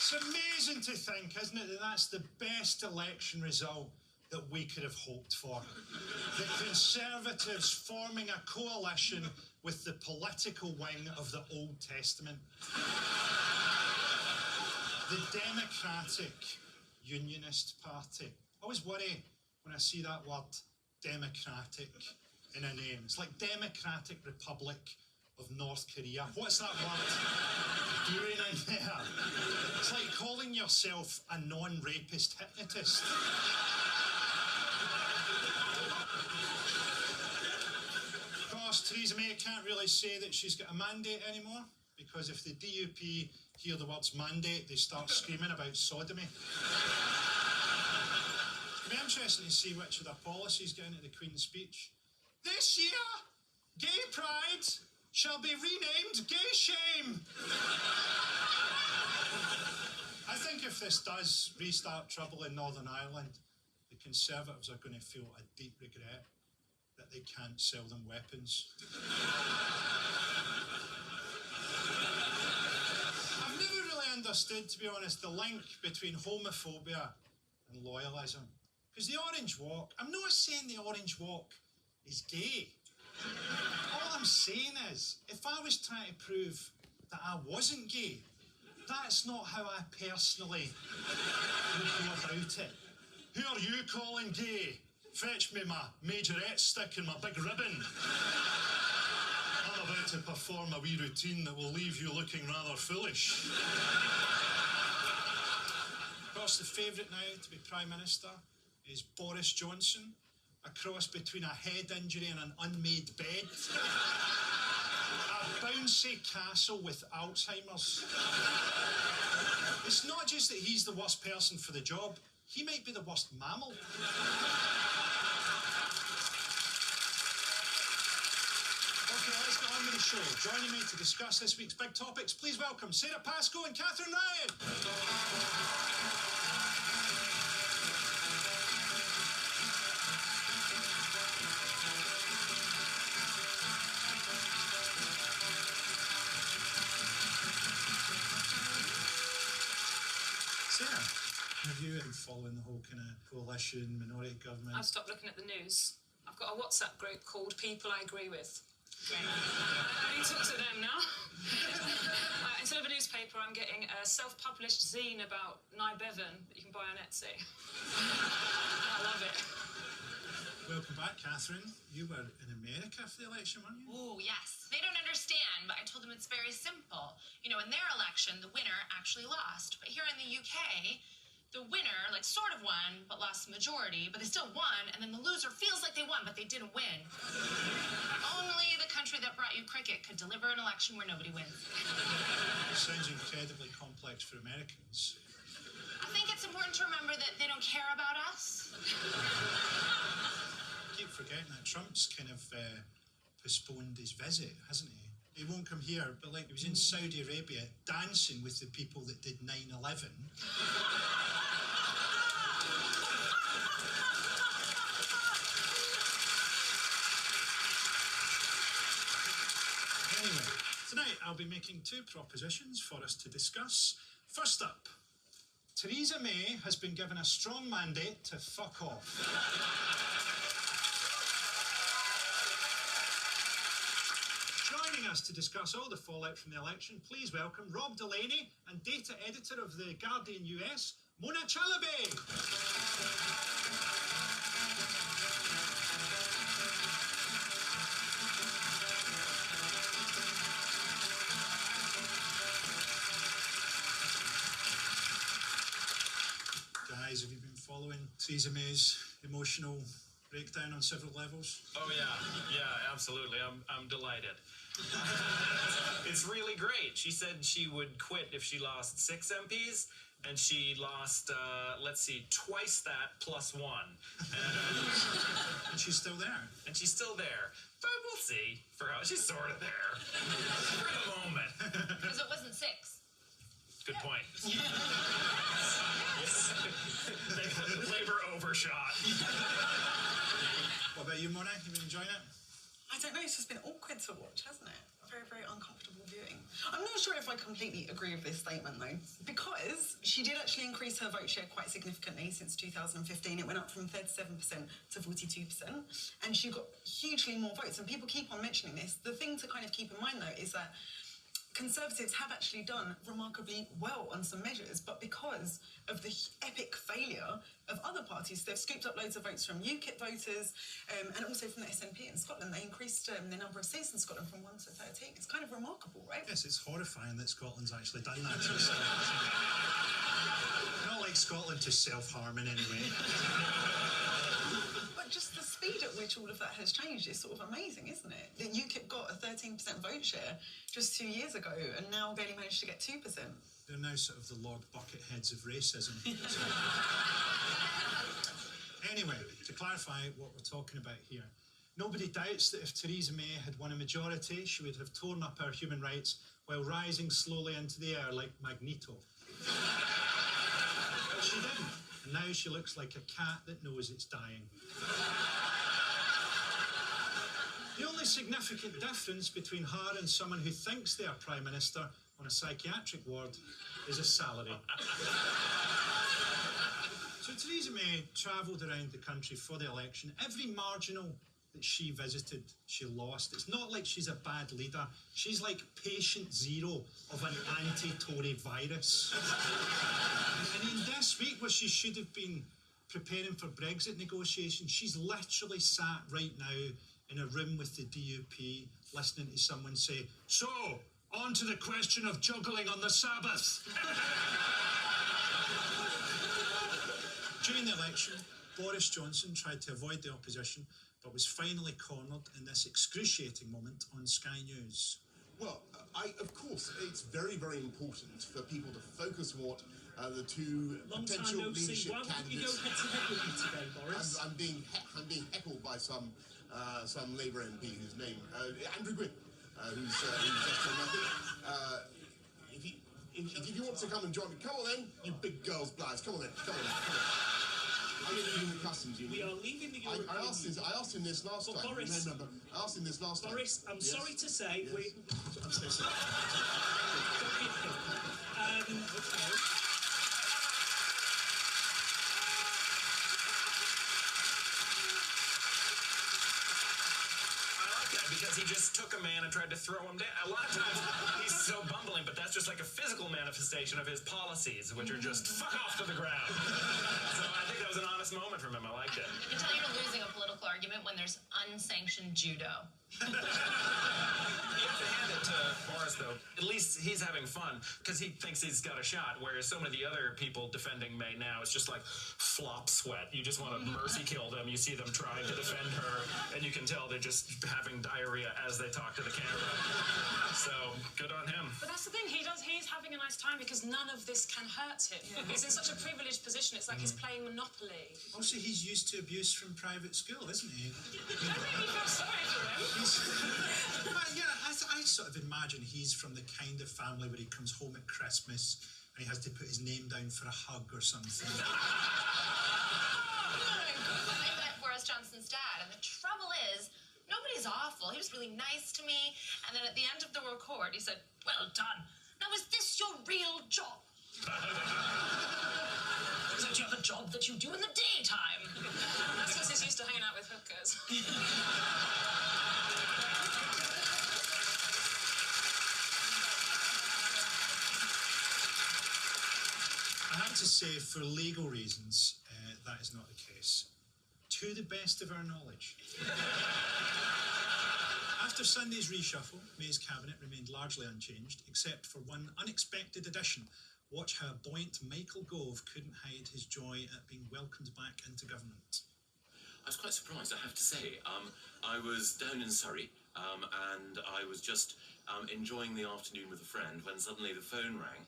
It's amazing to think, isn't it, that that's the best election result that we could have hoped for. The Conservatives forming a coalition with the political wing of the Old Testament. The Democratic Unionist Party. I always worry when I see that word democratic in a name. It's like Democratic Republic of North Korea. What's that word doing in there? It's like calling yourself a non-rapist hypnotist. Of course, Theresa May can't really say that she's got a mandate anymore, because if the DUP hear the words mandate, they start screaming about sodomy. It'll be interesting to see which of their policies get into the Queen's speech. This year, gay pride shall be renamed gay shame. I think if this does restart trouble in Northern Ireland, the Conservatives are going to feel a deep regret that they can't sell them weapons. I've never really understood, to be honest, the link between homophobia and loyalism. Because the Orange Walk, I'm not saying the Orange Walk is gay. All I'm saying is, if I was trying to prove that I wasn't gay, that's not how I personally would go about it. Who are you calling gay? Fetch me my majorette stick and my big ribbon. I'm about to perform a wee routine that will leave you looking rather foolish. Of course, the favourite now to be Prime Minister is Boris Johnson, a cross between a head injury and an unmade bed. A bouncy castle with Alzheimer's. It's not just that he's the worst person for the job, he might be the worst mammal. Okay, let's get on with the show. Joining me to discuss this week's big topics, please welcome Sarah Pascoe and Catherine Ryan. Sarah, have you been following the whole kind of coalition, minority government? I've stopped looking at the news. I've got a WhatsApp group called People I Agree With. I need to talk to them now. Instead of a newspaper, I'm getting a self-published zine about Nye Bevan that you can buy on Etsy. I love it. Welcome back, Catherine. You were in America for the election, weren't you? Oh, yes. They don't understand, but I told them it's very simple. You know, in their election, the winner actually lost. But here in the UK, the winner, like, sort of won, but lost the majority, but they still won, and then the loser feels like they won, but they didn't win. Only the country that brought you cricket could deliver an election where nobody wins. It sounds incredibly complex for Americans. I think it's important to remember that they don't care about us. I keep forgetting that Trump's kind of postponed his visit, hasn't he? He won't come here, but like he was in Saudi Arabia dancing with the people that did 9/11. Anyway, tonight I'll be making two propositions for us to discuss. First up, Theresa May has been given a strong mandate to fuck off. Joining us to discuss all the fallout from the election, please welcome Rob Delaney and data editor of The Guardian US, Mona Chalabi. Guys, have you been following Theresa May's emotional breakdown on several levels? Oh yeah, absolutely. I'm delighted. It's really great. She said she would quit if she lost 6 MPs, and she lost, let's see, twice that plus 1. And she's still there. And she's still there. But we'll see. For how she's sort of there. For the moment. Because it wasn't 6. Good point. Yes. Labor overshot. What about you, Mona? You been enjoying it? I don't know, it's just been awkward to watch, hasn't it? Very, very uncomfortable viewing. I'm not sure if I completely agree with this statement, though, because she did actually increase her vote share quite significantly since 2015. It went up from 37% to 42%, and she got hugely more votes. And people keep on mentioning this. The thing to kind of keep in mind, though, is that Conservatives have actually done remarkably well on some measures, but because of the epic failure of other parties, they've scooped up loads of votes from UKIP voters and also from the SNP in Scotland. They increased the number of seats in Scotland from 1 to 13. It's kind of remarkable, right? Yes, it's horrifying that Scotland's actually done that. Not like Scotland to self-harm in any way. But just the speed at which all of that has changed is sort of amazing, isn't it? That UKIP got a 13% vote share just 2 years ago and now barely managed to get 2%. They're now sort of the Lord Bucketheads of racism. Anyway, to clarify what we're talking about here, nobody doubts that if Theresa May had won a majority, she would have torn up our human rights while rising slowly into the air like Magneto. But she didn't, and now she looks like a cat that knows it's dying. The only significant difference between her and someone who thinks they are Prime Minister on a psychiatric ward is a salary. So Theresa May travelled around the country for the election. Every marginal that she visited, she lost. It's not like she's a bad leader. She's like patient zero of an anti-Tory virus. And in this week where she should have been preparing for Brexit negotiations, she's literally sat right now in a room with the DUP listening to someone say, "So, on to the question of juggling on the Sabbath." During the election, Boris Johnson tried to avoid the opposition, but was finally cornered in this excruciating moment on Sky News. Well, of course, it's very, very important for people to focus on what the two potential leadership Why candidates. wouldn't you go head to head with me today, Boris? I'm being heckled by some Labour MP whose name Andrew Gwynn, who's just done nothing. If you want to come and join me, come on then, you big girls' blads. Come on then, come on. Are you leaving the customs union? We are leaving the European I asked him this last time. Boris, No. I asked him this last time. Boris, I'm sorry to say, Yes. I'm so sorry. okay. Because he just took a man and tried to throw him down. A lot of times he's so bumbling, but that's just like a physical manifestation of his policies, which are just fuck off to the ground. So I think that was an honest moment from him. I liked it. You can tell you're losing a political argument when there's unsanctioned judo. You have to hand it to Boris, though. At least he's having fun because he thinks he's got a shot, whereas so many of the other people defending May now, it's just like flop sweat. You just want to mercy kill them. You see them trying to defend her, and you can tell they're just having diarrhea as they talk to the camera. So, good on him. But that's the thing, he's having a nice time because none of this can hurt him. He's in such a privileged position, it's like he's playing Monopoly. Also, he's used to abuse from private school, isn't he? That made me feel sorry for him. Well, yeah, I sort of imagine he's from the kind of family where he comes home at Christmas and he has to put his name down for a hug or something. I met Boris Johnson's dad, and the trouble is, nobody's awful. He was really nice to me, and then at the end of the record, he said, "Well done. Now, is this your real job?" "So do you have a job that you do in the daytime?" That's because he's used to hanging out with hookers. I have to say, for legal reasons, that is not the case. To the best of our knowledge. After Sunday's reshuffle, May's cabinet remained largely unchanged, except for one unexpected addition. Watch how buoyant Michael Gove couldn't hide his joy at being welcomed back into government. I was quite surprised, I have to say. I was down in Surrey, and I was just enjoying the afternoon with a friend when suddenly the phone rang,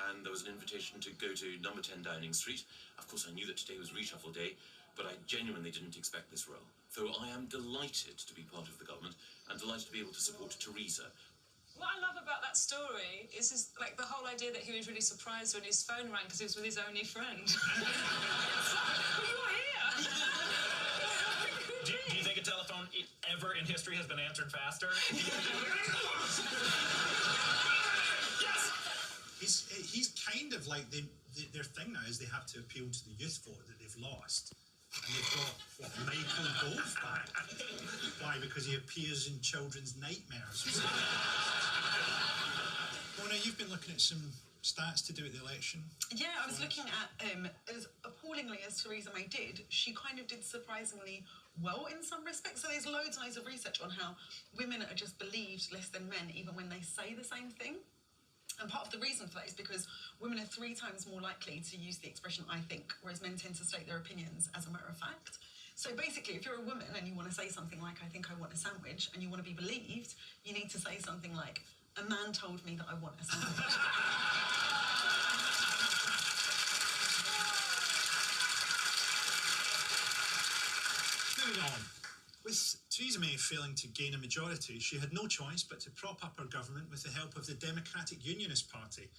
and there was an invitation to go to number 10 Downing Street. Of course, I knew that today was reshuffle day, but I genuinely didn't expect this role. So I am delighted to be part of the government and delighted to be able to support Theresa. What I love about that story is like the whole idea that he was really surprised when his phone rang because he was with his only friend. It's like, well, you are here. Do you think a telephone ever in history has been answered faster? like their thing now is they have to appeal to the youth vote that they've lost. And they've got Michael Gove back. Why? Because he appears in children's nightmares. Mona, you've been looking at some stats to do with the election. Yeah, I was looking at, as appallingly as Theresa May did, she kind of did surprisingly well in some respects. So there's loads and loads of research on how women are just believed less than men, even when they say the same thing. And part of the reason for that is because women are 3 times more likely to use the expression "I think," whereas men tend to state their opinions as a matter of fact. So basically, if you're a woman and you want to say something like, "I think I want a sandwich," and you want to be believed, you need to say something like, "A man told me that I want a sandwich." Moving on. With Theresa May failing to gain a majority, she had no choice but to prop up her government with the help of the Democratic Unionist Party.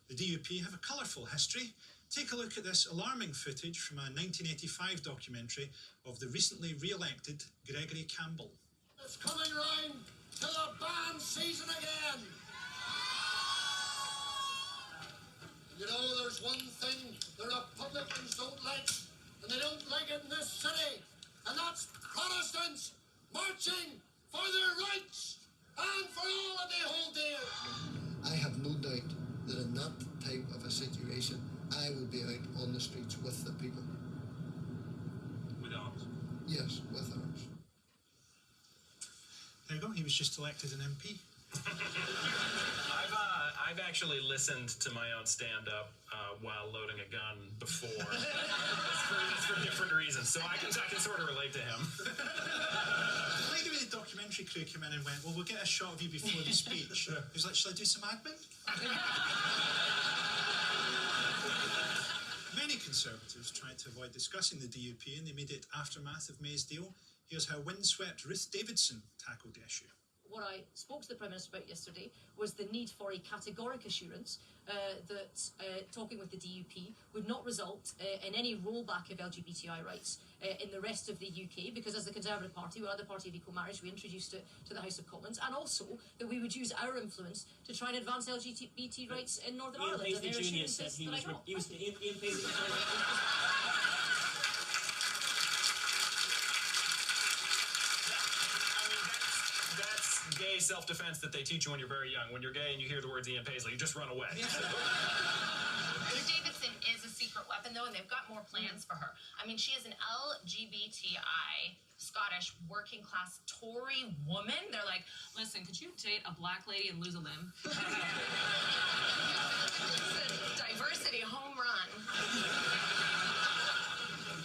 The DUP have a colourful history. Take a look at this alarming footage from a 1985 documentary of the recently re-elected Gregory Campbell. It's coming round to the band season again. You know, there's one thing the Republicans don't like, and they don't like it in this city, and that's Protestants marching for their rights and for all that they hold dear. I have no doubt that in that type of a situation, I will be out on the streets with the people. With arms? Yes, with arms. There you go, he was just elected an MP. I've actually listened to my own stand-up while loading a gun before. That's for different reasons, so I can sort of relate to him. I like the way the documentary crew came in and went, "Well, we'll get a shot of you before the speech." He was like, "Shall I do some admin?" Many Conservatives tried to avoid discussing the DUP in the immediate aftermath of May's deal. Here's how windswept Ruth Davidson tackled the issue. What I spoke to the Prime Minister about yesterday was the need for a categoric assurance that talking with the DUP would not result in any rollback of LGBTI rights in the rest of the UK, because as the Conservative Party, we're the party of equal marriage, we introduced it to the House of Commons, and also that we would use our influence to try and advance LGBT rights in Northern Ireland. Ian Paisley Jr. said Ian Paisley. Gay self-defense that they teach you when you're very young. When you're gay and you hear the words Ian Paisley, you just run away. Ruth Davidson is a secret weapon, though, and they've got more plans for her. I mean, she is an LGBTI Scottish working class Tory woman. They're like, listen, could you date a black lady and lose a limb? It's a diversity home run.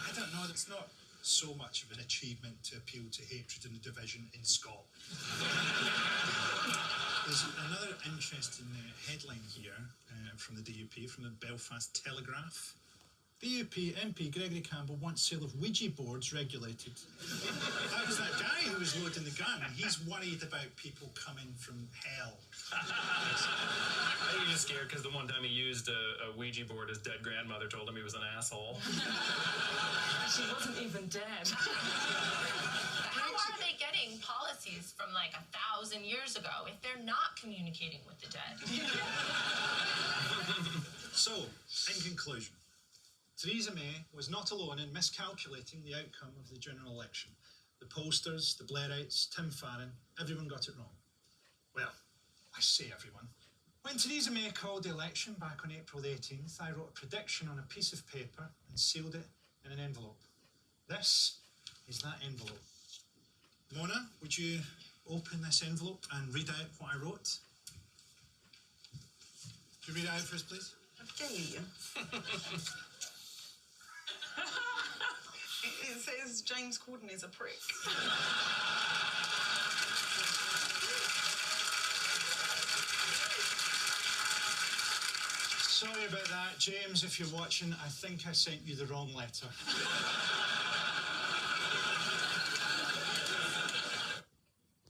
I don't know, it's not so much of an achievement to appeal to hatred and division in Scotland. There's another interesting headline here from the DUP, from the Belfast Telegraph. DUP MP Gregory Campbell wants sale of Ouija boards regulated. That was that guy who was loading the gun. He's worried about people coming from hell. I think he's just scared because the one time he used a Ouija board, his dead grandmother told him he was an asshole. She wasn't even dead. How are they getting policies from like 1,000 years ago if they're not communicating with the dead? So, in conclusion, Theresa May was not alone in miscalculating the outcome of the general election. The pollsters, the Blairites, Tim Farron, everyone got it wrong. Well, I say everyone. When Theresa May called the election back on April the 18th, I wrote a prediction on a piece of paper and sealed it in an envelope. This is that envelope. Mona, would you open this envelope and read out what I wrote? Could you read it out for us, please? Okay. It says James Corden is a prick. Sorry about that, James, if you're watching. I think I sent you the wrong letter.